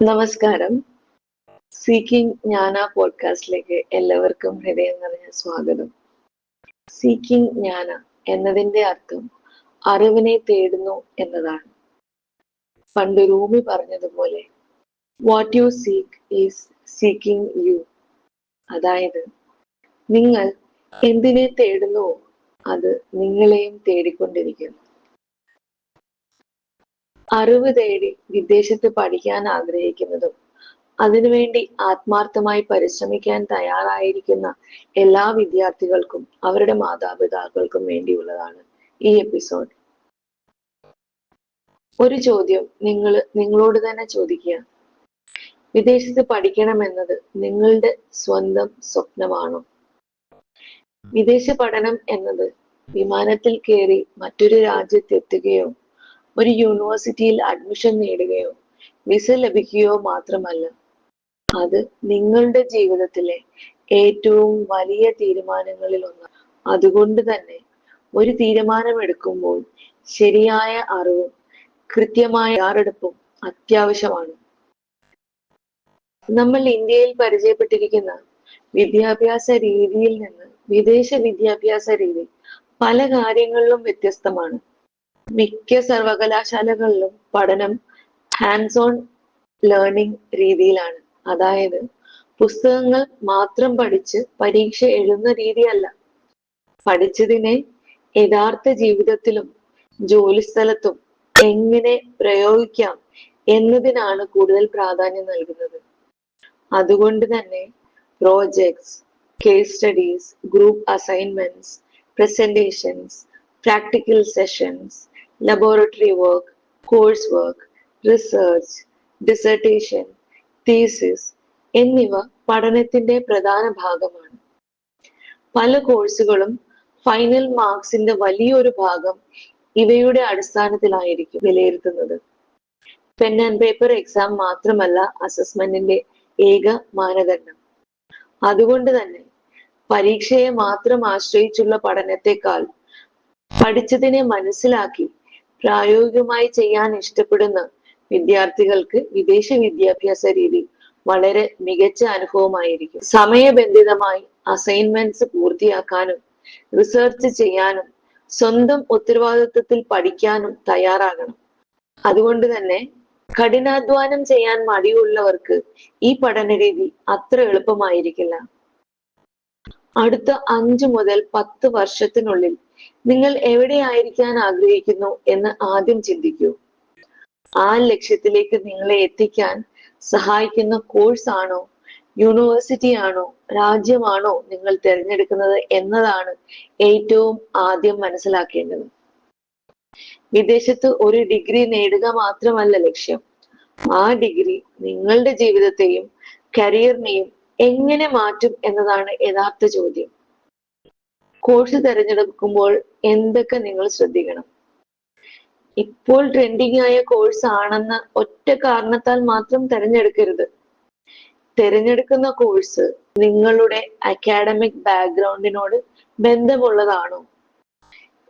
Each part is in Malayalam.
നമസ്കാരം. സീക്കിംഗ് ജ്ഞാന പോഡ്കാസ്റ്റിലേക്ക് എല്ലാവർക്കും ഹൃദയം നിറഞ്ഞ സ്വാഗതം. സീക്കിംഗ് ജ്ഞാന എന്നതിന്റെ അർത്ഥം അറിവിനെ തേടുന്നു എന്നതാണ്. പണ്ട് റൂമി പറഞ്ഞതുപോലെ what you seek is seeking you. അതായത് നിങ്ങൾ എന്തിനെ തേടുന്നുവോ അത് നിങ്ങളെയും തേടിക്കൊണ്ടിരിക്കുന്നു. അറിവ് തേടി വിദേശത്ത് പഠിക്കാൻ ആഗ്രഹിക്കുന്നതും അതിനുവേണ്ടി ആത്മാർത്ഥമായി പരിശ്രമിക്കാൻ തയ്യാറായിരിക്കുന്ന എല്ലാ വിദ്യാർത്ഥികൾക്കും അവരുടെ മാതാപിതാക്കൾക്കും വേണ്ടിയുള്ളതാണ് ഈ എപ്പിസോഡ്. ഒരു ചോദ്യം നിങ്ങളോട് തന്നെ ചോദിക്കുക. വിദേശത്ത് പഠിക്കണമെന്നത് നിങ്ങളുടെ സ്വന്തം സ്വപ്നമാണോ? വിദേശ പഠനം എന്നത് വിമാനത്തിൽ കയറി മറ്റൊരു രാജ്യത്തെത്തുകയോ ഒരു യൂണിവേഴ്സിറ്റിയിൽ അഡ്മിഷൻ നേടുകയോ വിസ ലഭിക്കുകയോ മാത്രമല്ല, അത് നിങ്ങളുടെ ജീവിതത്തിലെ ഏറ്റവും വലിയ തീരുമാനങ്ങളിൽ ഒന്നാണ്. അതുകൊണ്ട് തന്നെ ഒരു തീരുമാനമെടുക്കുമ്പോൾ ശരിയായ അറിവും കൃത്യമായ തയ്യാറെടുപ്പും അത്യാവശ്യമാണ്. നമ്മൾ ഇന്ത്യയിൽ പരിചയപ്പെട്ടിരിക്കുന്ന വിദ്യാഭ്യാസ രീതിയിൽ നിന്ന് വിദേശ വിദ്യാഭ്യാസ രീതി പല കാര്യങ്ങളിലും വ്യത്യസ്തമാണ്. മിക്ക സർവകലാശാലകളിലും പഠനം ഹാൻഡ്സ് ഓൺ ലേണിംഗ് രീതിയിലാണ്. അതായത് പുസ്തകങ്ങൾ മാത്രം പഠിച്ച് പരീക്ഷ എഴുതുന്ന രീതിയല്ല. പഠിച്ചതിനെ യഥാർത്ഥ ജീവിതത്തിലും ജോലിസ്ഥലത്തും എങ്ങനെ പ്രയോഗിക്കാം എന്നതിനാണ് കൂടുതൽ പ്രാധാന്യം നൽകുന്നത്. അതുകൊണ്ട് തന്നെ projects, case studies, group assignments, presentations, practical sessions, laboratory work, course work, research, dissertation, thesis എന്നിവ പഠനത്തിന്റെ പ്രധാന ഭാഗമാണ്. പല കോഴ്സുകളും ഫൈനൽ മാർക്സിന്റെ വലിയൊരു ഭാഗം ഇവയുടെ അടിസ്ഥാനത്തിലായിരിക്കും വിലയിരുത്തുന്നത്. പെൻ ആൻഡ് പേപ്പർ എക്സാം മാത്രമല്ല അസസ്മെന്റിന്റെ ഏക മാനദണ്ഡം. അതുകൊണ്ട് തന്നെ പരീക്ഷയെ മാത്രം ആശ്രയിച്ചുള്ള പഠനത്തെക്കാൾ പഠിച്ചതിനെ മനസ്സിലാക്കി പ്രായോഗികമായി ചെയ്യാൻ ഇഷ്ടപ്പെടുന്ന വിദ്യാർത്ഥികൾക്ക് വിദേശ വിദ്യാഭ്യാസ രീതി വളരെ മികച്ച അനുഭവമായിരിക്കും. സമയബന്ധിതമായി അസൈൻമെന്റ്സ് പൂർത്തിയാക്കാനും റിസർച്ച് ചെയ്യാനും സ്വന്തം ഉത്തരവാദിത്വത്തിൽ പഠിക്കാനും തയ്യാറാകണം. അതുകൊണ്ട് തന്നെ കഠിനാധ്വാനം ചെയ്യാൻ മടിയുള്ളവർക്ക് ഈ പഠന രീതി അത്ര എളുപ്പമായിരിക്കില്ല. അടുത്ത 5 മുതൽ 10 വർഷത്തിനുള്ളിൽ നിങ്ങൾ എവിടെയായിരിക്കാൻ ആഗ്രഹിക്കുന്നു എന്ന് ആദ്യം ചിന്തിക്കൂ. ആ ലക്ഷ്യത്തിലേക്ക് നിങ്ങളെ എത്തിക്കാൻ സഹായിക്കുന്ന കോഴ്സ് ആണോ, യൂണിവേഴ്സിറ്റി ആണോ, രാജ്യമാണോ നിങ്ങൾ തിരഞ്ഞെടുക്കുന്നത് എന്നതാണ് ഏറ്റവും ആദ്യം മനസ്സിലാക്കേണ്ടത്. വിദേശത്ത് ഒരു ഡിഗ്രി നേടുക മാത്രമല്ല ലക്ഷ്യം. ആ ഡിഗ്രി നിങ്ങളുടെ ജീവിതത്തെയും കരിയറിനെയും എങ്ങനെ മാറ്റും എന്നതാണ് യഥാർത്ഥ ചോദ്യം. കോഴ്സ് തിരഞ്ഞെടുക്കുമ്പോൾ എന്തൊക്കെ നിങ്ങൾ ശ്രദ്ധിക്കണം? ഇപ്പോൾ ട്രെൻഡിങ് ആയ കോഴ്സ് ആണെന്ന ഒറ്റ കാരണത്താൽ മാത്രം തിരഞ്ഞെടുക്കരുത്. തിരഞ്ഞെടുക്കുന്ന കോഴ്സ് നിങ്ങളുടെ അക്കാഡമിക് ബാക്ക്ഗ്രൗണ്ടിനോട് ബന്ധമുള്ളതാണോ?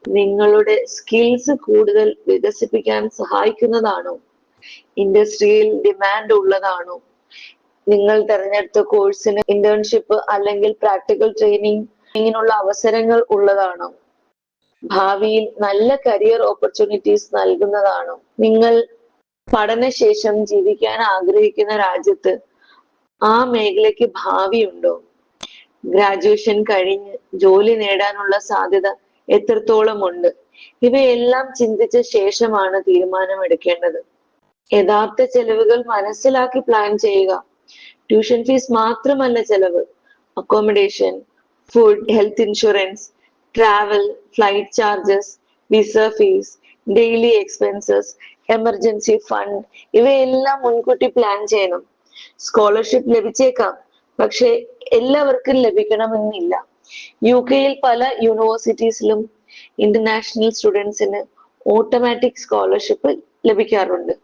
നിങ്ങളുടെ സ്കിൽസ് കൂടുതൽ വികസിപ്പിക്കാൻ സഹായിക്കുന്നതാണോ? ഇൻഡസ്ട്രിയിൽ ഡിമാൻഡ് ഉള്ളതാണോ? നിങ്ങൾ തിരഞ്ഞെടുത്ത കോഴ്സിന് ഇന്റേൺഷിപ്പ് അല്ലെങ്കിൽ പ്രാക്ടിക്കൽ ട്രെയിനിങ്ങിനുള്ള അവസരങ്ങൾ ഉള്ളതാണോ? ഭാവിയിൽ നല്ല കരിയർ ഓപ്പർച്യൂണിറ്റീസ് നൽകുന്നതാണോ? നിങ്ങൾ പഠനശേഷം ജീവിക്കാൻ ആഗ്രഹിക്കുന്ന രാജ്യത്ത് ആ മേഖലയ്ക്ക് ഭാവിയുണ്ടോ? ഗ്രാജുവേഷൻ കഴിഞ്ഞ് ജോലി നേടാനുള്ള സാധ്യത എത്രത്തോളം ഉണ്ട്? ഇവയെല്ലാം ചിന്തിച്ച ശേഷമാണ് തീരുമാനമെടുക്കേണ്ടത്. യഥാർത്ഥ ചെലവുകൾ മനസ്സിലാക്കി പ്ലാൻ ചെയ്യുക. ട്യൂഷൻ ഫീസ് മാത്രമല്ല ചെലവ്. Accommodation, food, health insurance, travel, flight charges, visa fees, daily expenses, emergency fund ഇവയെല്ലാം മുൻകൂട്ടി പ്ലാൻ ചെയ്യണം. സ്കോളർഷിപ്പ് ലഭിച്ചേക്കാം, പക്ഷെ എല്ലാവർക്കും ലഭിക്കണമെന്നില്ല. UK പല യൂണിവേഴ്സിറ്റീസിലും ഇന്റർനാഷണൽ സ്റ്റുഡൻസിന് ഓട്ടോമാറ്റിക് സ്കോളർഷിപ്പ് ലഭിക്കാറുണ്ട്.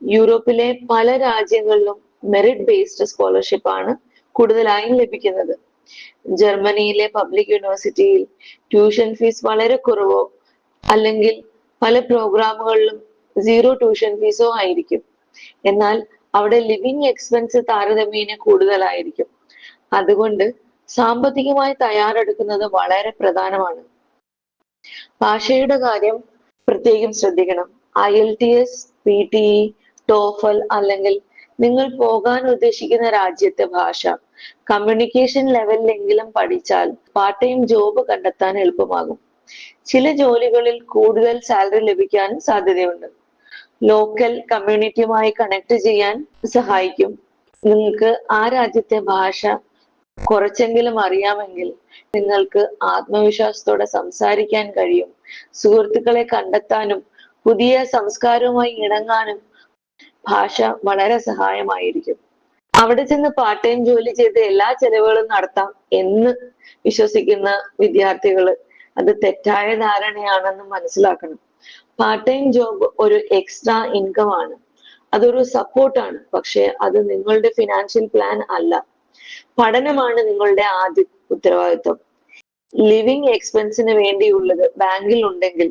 യൂറോപ്പിലെ പല രാജ്യങ്ങളിലും മെറിറ്റ് ബേസ്ഡ് സ്കോളർഷിപ്പ് ആണ് കൂടുതലായും ലഭിക്കുന്നത്. ജർമ്മനിയിലെ പബ്ലിക് യൂണിവേഴ്സിറ്റിയിൽ ട്യൂഷൻ ഫീസ് വളരെ കുറവോ അല്ലെങ്കിൽ പല പ്രോഗ്രാമുകളിലും 0 ട്യൂഷൻ ഫീസോ ആയിരിക്കും. എന്നാൽ അവിടെ ലിവിങ് എക്സ്പെൻസ് താരതമ്യേന കൂടുതലായിരിക്കും. അതുകൊണ്ട് സാമ്പത്തികമായി തയ്യാറെടുക്കുന്നത് വളരെ പ്രധാനമാണ്. ഭാഷയുടെ കാര്യം പ്രത്യേകം ശ്രദ്ധിക്കണം. IELTS, PTE, TOEFL അല്ലെങ്കിൽ നിങ്ങൾ പോകാൻ ഉദ്ദേശിക്കുന്ന രാജ്യത്തെ ഭാഷ കമ്മ്യൂണിക്കേഷൻ ലെവലിലെങ്കിലും പഠിച്ചാൽ പാർട്ട് ടൈം ജോബ് കണ്ടെത്താൻ എളുപ്പമാകും. ചില ജോലികളിൽ കൂടുതൽ സാലറി ലഭിക്കാനും സാധ്യതയുണ്ട്. ലോക്കൽ കമ്മ്യൂണിറ്റിയുമായി കണക്ട് ചെയ്യാൻ സഹായിക്കും. നിങ്ങൾക്ക് ആ രാജ്യത്തെ ഭാഷ കുറച്ചെങ്കിലും അറിയാമെങ്കിൽ നിങ്ങൾക്ക് ആത്മവിശ്വാസത്തോടെ സംസാരിക്കാൻ കഴിയും. സുഹൃത്തുക്കളെ കണ്ടെത്താനും പുതിയ സംസ്കാരവുമായി ഇണങ്ങാനും ഭാഷ വളരെ സഹായമായിരിക്കും. അവിടെ ചെന്ന് പാർട്ട് ടൈം ജോലി ചെയ്ത് എല്ലാ ചെലവുകളും നടത്താം എന്ന് വിശ്വസിക്കുന്ന വിദ്യാർത്ഥികൾ അത് തെറ്റായ ധാരണയാണെന്ന് മനസ്സിലാക്കണം. പാർട്ട് ടൈം ജോബ് ഒരു എക്സ്ട്രാ ഇൻകം ആണ്, അതൊരു സപ്പോർട്ടാണ്. പക്ഷെ അത് നിങ്ങളുടെ ഫിനാൻഷ്യൽ പ്ലാൻ അല്ല. പഠനമാണ് നിങ്ങളുടെ ആദ്യ ഉത്തരവാദിത്വം. ലിവിങ് എക്സ്പെൻസിന് വേണ്ടിയുള്ളത് ബാങ്കിൽ ഉണ്ടെങ്കിൽ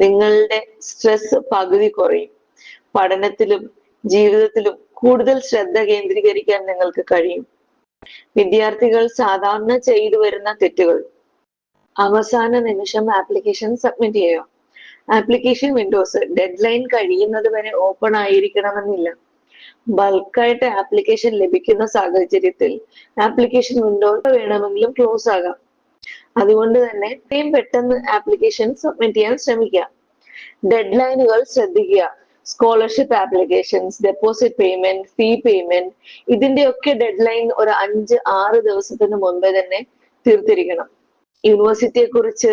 നിങ്ങളുടെ സ്ട്രെസ് പകുതി കുറയും. പഠനത്തിലും ജീവിതത്തിലും കൂടുതൽ ശ്രദ്ധ കേന്ദ്രീകരിക്കാൻ നിങ്ങൾക്ക് കഴിയും. വിദ്യാർത്ഥികൾ സാധാരണ ചെയ്തു വരുന്ന തെറ്റുകൾ: അവസാന നിമിഷം ആപ്ലിക്കേഷൻ സബ്മിറ്റ് ചെയ്യുക. ആപ്ലിക്കേഷൻ വിൻഡോസ് ഡെഡ് ലൈൻ കഴിയുന്നത് വരെ ഓപ്പൺ ആയിരിക്കണമെന്നില്ല. ബൾക്കായിട്ട് ആപ്ലിക്കേഷൻ ലഭിക്കുന്ന സാഹചര്യത്തിൽ ആപ്ലിക്കേഷൻ വിൻഡോ വേണമെങ്കിലും ക്ലോസ് ആകാം. അതുകൊണ്ട് തന്നെ എത്രയും പെട്ടെന്ന് ആപ്ലിക്കേഷൻ സബ്മിറ്റ് ചെയ്യാൻ ശ്രമിക്കുക. ഡെഡ് ലൈനുകൾ ശ്രദ്ധിക്കുക. സ്കോളർഷിപ്പ് ആപ്ലിക്കേഷൻസ്, ഡെപ്പോസിറ്റ് പേയ്മെന്റ്, ഫീ പേയ്മെന്റ്, ഇതിന്റെയൊക്കെ ഡെഡ് ലൈൻ ഒരു 5-6 ദിവസത്തിന് മുൻപേ തന്നെ തീർത്തിരിക്കണം. യൂണിവേഴ്സിറ്റിയെ കുറിച്ച്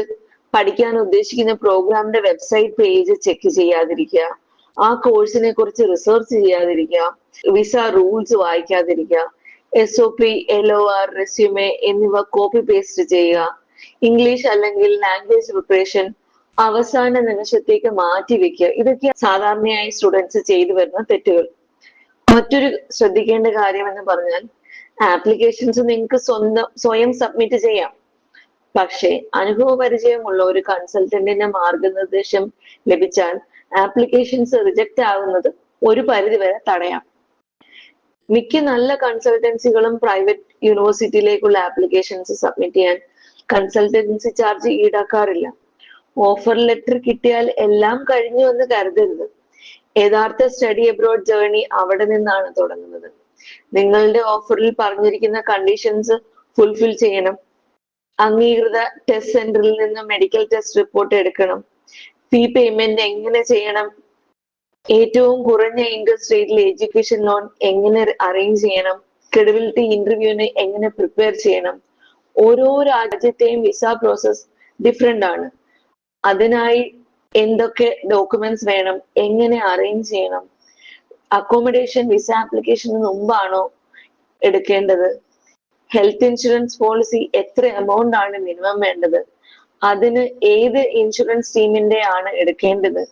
പഠിക്കാൻ ഉദ്ദേശിക്കുന്ന പ്രോഗ്രാമിന്റെ വെബ്സൈറ്റ് പേജ് ചെക്ക് ചെയ്യാതിരിക്കുക. ആ കോഴ്സിനെ കുറിച്ച് റിസർച്ച് ചെയ്യാതിരിക്കുക. വിസ റൂൾസ് വായിക്കാതിരിക്കുക. SOP, LOR, റെസ്യൂമെ എന്നിവ കോപ്പി പേസ്റ്റ് ചെയ്യുക. ഇംഗ്ലീഷ് അല്ലെങ്കിൽ ലാംഗ്വേജ് പ്രിപ്പറേഷൻ അവസാന നിമിഷത്തേക്ക് മാറ്റി വെക്കുക. ഇതൊക്കെ സാധാരണയായി സ്റ്റുഡൻസ് ചെയ്തു വരുന്ന തെറ്റുകൾ. മറ്റൊരു ശ്രദ്ധിക്കേണ്ട കാര്യം എന്ന് പറഞ്ഞാൽ, ആപ്ലിക്കേഷൻസ് നിങ്ങൾക്ക് സ്വയം സബ്മിറ്റ് ചെയ്യാം. പക്ഷേ അനുഭവ പരിചയമുള്ള ഒരു കൺസൾട്ടന്റിന്റെ മാർഗനിർദ്ദേശം ലഭിച്ചാൽ ആപ്ലിക്കേഷൻസ് റിജക്റ്റ് ആവുന്നത് ഒരു പരിധിവരെ തടയാം. മിക്ക നല്ല കൺസൾട്ടൻസികളും പ്രൈവറ്റ് യൂണിവേഴ്സിറ്റിയിലേക്കുള്ള ആപ്ലിക്കേഷൻസ് സബ്മിറ്റ് ചെയ്യാൻ കൺസൾട്ടൻസി ചാർജ് ഈടാക്കാറില്ല. ഓഫർ ലെറ്റർ കിട്ടിയാൽ എല്ലാം കഴിഞ്ഞു എന്ന് കരുതരുത്. യഥാർത്ഥ സ്റ്റഡി അബ്രോഡ് ജേർണി അവിടെ നിന്നാണ് തുടങ്ങുന്നത്. നിങ്ങളുടെ ഓഫറിൽ പറഞ്ഞിരിക്കുന്ന കണ്ടീഷൻസ് ഫുൾഫിൽ ചെയ്യണം. അംഗീകൃത ടെസ്റ്റ് സെന്ററിൽ നിന്ന് മെഡിക്കൽ ടെസ്റ്റ് റിപ്പോർട്ട് എടുക്കണം. ഫീ പേയ്മെന്റ് എങ്ങനെ ചെയ്യണം, ഏറ്റവും കുറഞ്ഞ ഇൻട്രസ്റ്റ് റേറ്റിൽ എഡ്യൂക്കേഷൻ ലോൺ എങ്ങനെ അറേഞ്ച് ചെയ്യണം, ക്രെഡിബിലിറ്റി ഇന്റർവ്യൂവിന് എങ്ങനെ പ്രിപ്പയർ ചെയ്യണം. ഓരോ രാജ്യത്തെയും വിസ പ്രോസസ് ഡിഫറെന്റ് ആണ്. അതിനായി എന്തൊക്കെ ഡോക്യുമെന്റ്സ് വേണം, എങ്ങനെ അറേഞ്ച് ചെയ്യണം, അക്കോമഡേഷൻ വിസ ആപ്ലിക്കേഷന് മുമ്പാണോ എടുക്കേണ്ടത്, ഹെൽത്ത് ഇൻഷുറൻസ് പോളിസി എത്ര എമൗണ്ട് ആണ് മിനിമം വേണ്ടത്, അതിന് ഏത് ഇൻഷുറൻസ് ടീമിന്റെ ആണ് എടുക്കേണ്ടത്,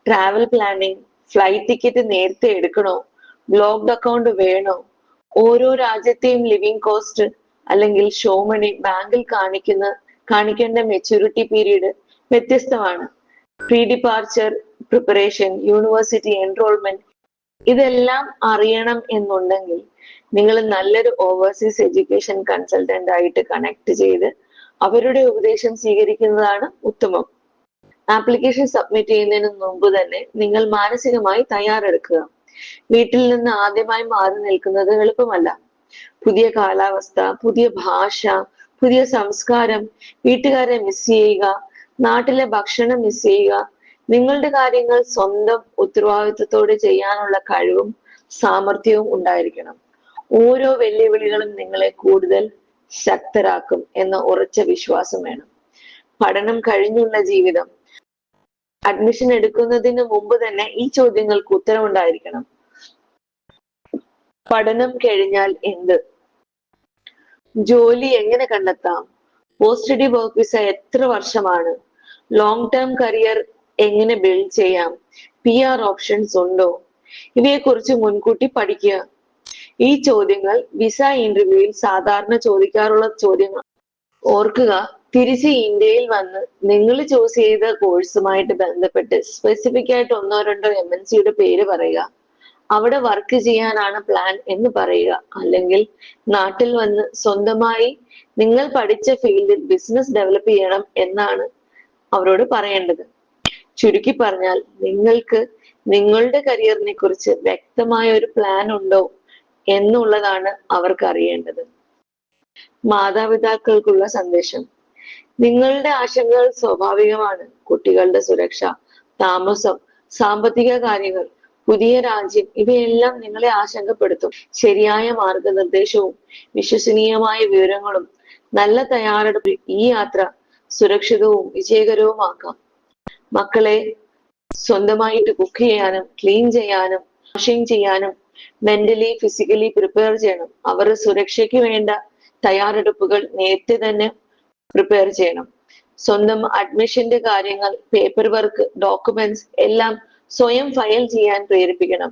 ട്രാവൽ പ്ലാനിങ്, ഫ്ലൈറ്റ് ടിക്കറ്റ് നേരത്തെ എടുക്കണോ, ബ്ലോക്ക്ഡ് അക്കൗണ്ട് വേണോ, ഓരോ രാജ്യത്തെയും ലിവിങ് കോസ്റ്റ് അല്ലെങ്കിൽ ഷോ മണി ബാങ്കിൽ കാണിക്കേണ്ട മെച്യൂരിറ്റി പീരീഡ് വ്യത്യസ്തമാണ്. Pre departure preparation, university enrolment, ഇതെല്ലാം അറിയണം എന്നുണ്ടെങ്കിൽ നിങ്ങൾ നല്ലൊരു ഓവർസീസ് എഡ്യൂക്കേഷൻ കൺസൾട്ടന്റ് ആയിട്ട് കണക്ട് ചെയ്ത് അവരുടെ ഉപദേശം സ്വീകരിക്കുന്നതാണ് ഉത്തമം. ആപ്ലിക്കേഷൻ സബ്മിറ്റ് ചെയ്യുന്നതിന് മുമ്പ് തന്നെ നിങ്ങൾ മാനസികമായി തയ്യാറെടുക്കുക. വീട്ടിൽ നിന്ന് ആദ്യമായി മാറി നിൽക്കുന്നത് എളുപ്പമല്ല. പുതിയ കാലാവസ്ഥ, പുതിയ ഭാഷ, പുതിയ സംസ്കാരം, വീട്ടുകാരെ മിസ് ചെയ്യുക, നാട്ടിലെ ഭക്ഷണം മിസ് ചെയ്യുക. നിങ്ങളുടെ കാര്യങ്ങൾ സ്വന്തം ഉത്തരവാദിത്വത്തോടെ ചെയ്യാനുള്ള കഴിവും സാമർഥ്യവും ഉണ്ടായിരിക്കണം. ഓരോ വെല്ലുവിളികളും നിങ്ങളെ കൂടുതൽ ശക്തരാക്കും എന്ന ഉറച്ച വിശ്വാസം വേണം. പഠനം കഴിഞ്ഞുള്ള ജീവിതം. അഡ്മിഷൻ എടുക്കുന്നതിന് മുമ്പ് തന്നെ ഈ ചോദ്യങ്ങൾക്ക് ഉത്തരവുണ്ടായിരിക്കണം. പഠനം കഴിഞ്ഞാൽ എന്ത്? ജോലി എങ്ങനെ കണ്ടെത്താം? പോസ്റ്റ് സ്റ്റഡി വർക്ക് വിസ എത്ര വർഷമാണ്? ലോങ് ടേം കരിയർ എങ്ങനെ ബിൽഡ് ചെയ്യാം? PR ഓപ്ഷൻസ് ഉണ്ടോ? ഇവയെക്കുറിച്ച് മുൻകൂട്ടി പഠിക്കുക. ഈ ചോദ്യങ്ങൾ വിസ ഇന്റർവ്യൂവിൽ സാധാരണ ചോദിക്കാറുള്ള ചോദ്യങ്ങൾ. ഓർക്കുക, തിരിച്ച് ഇന്ത്യയിൽ വന്ന് നിങ്ങൾ ചൂസ് ചെയ്ത കോഴ്സുമായിട്ട് ബന്ധപ്പെട്ട് സ്പെസിഫിക് ആയിട്ട് 1-2 MNCയുടെ പേര് പറയുക. അവിടെ വർക്ക് ചെയ്യാനാണ് പ്ലാൻ എന്ന് പറയുക. അല്ലെങ്കിൽ നാട്ടിൽ വന്ന് സ്വന്തമായി നിങ്ങൾ പഠിച്ച ഫീൽഡിൽ ബിസിനസ് ഡെവലപ്പ് ചെയ്യണം എന്നാണ് അവരോട് പറയേണ്ടത്. ചുരുക്കി പറഞ്ഞാൽ നിങ്ങൾക്ക് നിങ്ങളുടെ കരിയറിനെ കുറിച്ച് വ്യക്തമായ ഒരു പ്ലാൻ ഉണ്ടോ എന്നുള്ളതാണ് അവർക്ക് അറിയേണ്ടത്. മാതാപിതാക്കൾക്കുള്ള സന്ദേശം: നിങ്ങളുടെ ആശങ്കകൾ സ്വാഭാവികമാണ്. കുട്ടികളുടെ സുരക്ഷ, താമസം, സാമ്പത്തിക കാര്യങ്ങൾ, പുതിയ രാജ്യം, ഇവയെല്ലാം നിങ്ങളെ ആശങ്കപ്പെടുത്തും. ശരിയായ മാർഗനിർദ്ദേശവും വിശ്വസനീയമായ വിവരങ്ങളും നല്ല തയ്യാറെടുപ്പ് ഈ യാത്ര സുരക്ഷിതവും വിജയകരവുമാക്കാം. മക്കളെ സ്വന്തമായിട്ട് കുക്ക് ചെയ്യാനും ക്ലീൻ ചെയ്യാനും വാഷിംഗ് ചെയ്യാനും മെന്റലി ഫിസിക്കലി പ്രിപ്പയർ ചെയ്യണം. അവരുടെ സുരക്ഷയ്ക്ക് വേണ്ട തയ്യാറെടുപ്പുകൾ നേരത്തെ തന്നെ പ്രിപ്പയർ ചെയ്യണം. സ്വന്തം അഡ്മിഷന്റെ കാര്യങ്ങൾ, പേപ്പർ വർക്ക്, ഡോക്യുമെന്റ്സ് എല്ലാം സ്വയം ഫയൽ ചെയ്യാൻ പ്രേരിപ്പിക്കണം.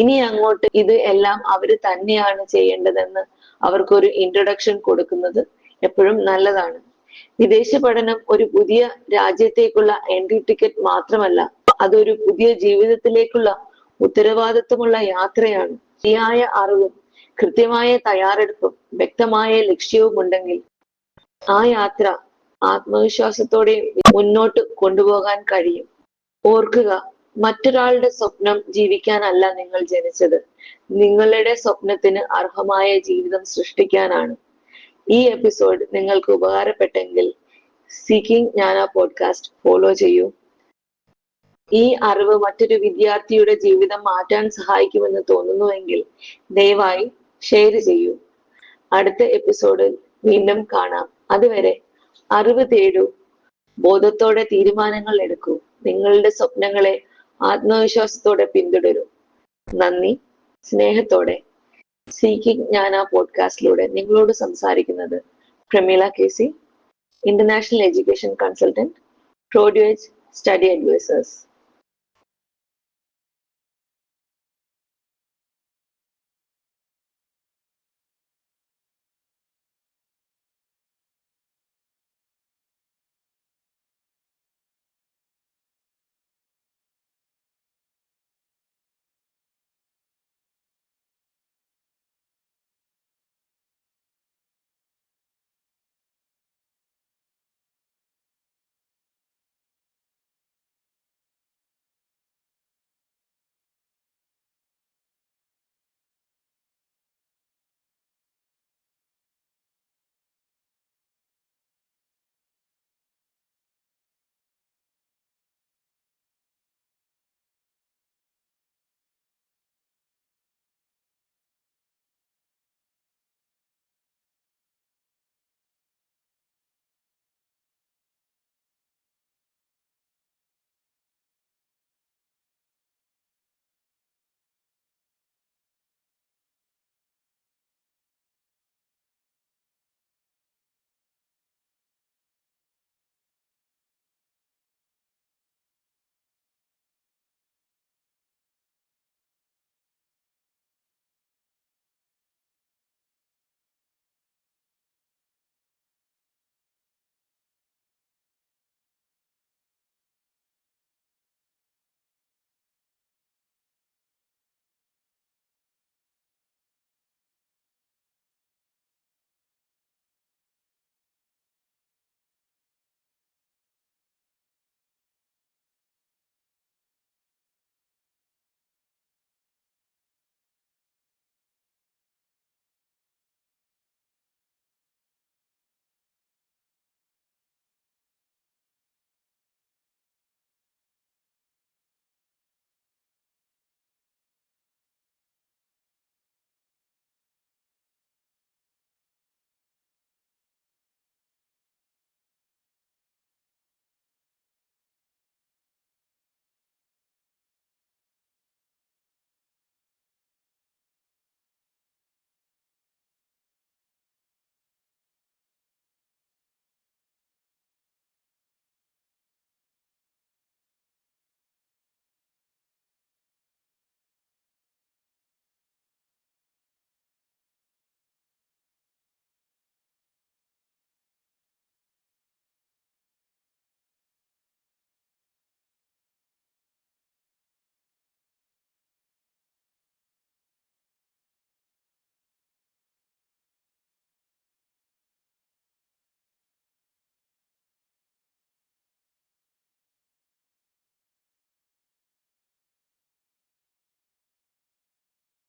ഇനി അങ്ങോട്ട് ഇത് എല്ലാം അവർ തന്നെയാണ് ചെയ്യേണ്ടതെന്ന് അവർക്കൊരു ഇൻട്രൊഡക്ഷൻ കൊടുക്കുന്നത് എപ്പോഴും നല്ലതാണ്. വിദേശ പഠനം ഒരു പുതിയ രാജ്യത്തേക്കുള്ള എൻട്രി ടിക്കറ്റ് മാത്രമല്ല, അതൊരു പുതിയ ജീവിതത്തിലേക്കുള്ള ഉത്തരവാദിത്വമുള്ള യാത്രയാണ്. ശരിയായ അറിവും കൃത്യമായ തയ്യാറെടുപ്പും വ്യക്തമായ ലക്ഷ്യവും ഉണ്ടെങ്കിൽ ആ യാത്ര ആത്മവിശ്വാസത്തോടെ മുന്നോട്ട് കൊണ്ടുപോകാൻ കഴിയും. ഓർക്കുക, മറ്റൊരാളുടെ സ്വപ്നം ജീവിക്കാനല്ല നിങ്ങൾ ജനിച്ചത്, നിങ്ങളുടെ സ്വപ്നത്തിന് അർഹമായ ജീവിതം സൃഷ്ടിക്കാനാണ്. ഈ എപ്പിസോഡ് നിങ്ങൾക്ക് ഉപകാരപ്പെട്ടെങ്കിൽ സീക്കിംഗ് ജ്ഞാന പോഡ്കാസ്റ്റ് ഫോളോ ചെയ്യൂ. ഈ അറിവ് മറ്റൊരു വിദ്യാർത്ഥിയുടെ ജീവിതം മാറ്റാൻ സഹായിക്കുമെന്ന് തോന്നുന്നുവെങ്കിൽ ദയവായി ഷെയർ ചെയ്യൂ. അടുത്ത എപ്പിസോഡിൽ വീണ്ടും കാണാം. അതുവരെ അറിവ് തേടൂ, ബോധത്തോടെ തീരുമാനങ്ങൾ എടുക്കൂ, നിങ്ങളുടെ സ്വപ്നങ്ങളെ ആത്മവിശ്വാസത്തോടെ പിന്തുടരൂ. നന്ദി. സ്നേഹത്തോടെ സീക്കിംഗ് ജ്ഞാന പോഡ്കാസ്റ്റിലൂടെ നിങ്ങളോട് സംസാരിക്കുന്നത് Prameela KC, international education consultant, produce study advisers.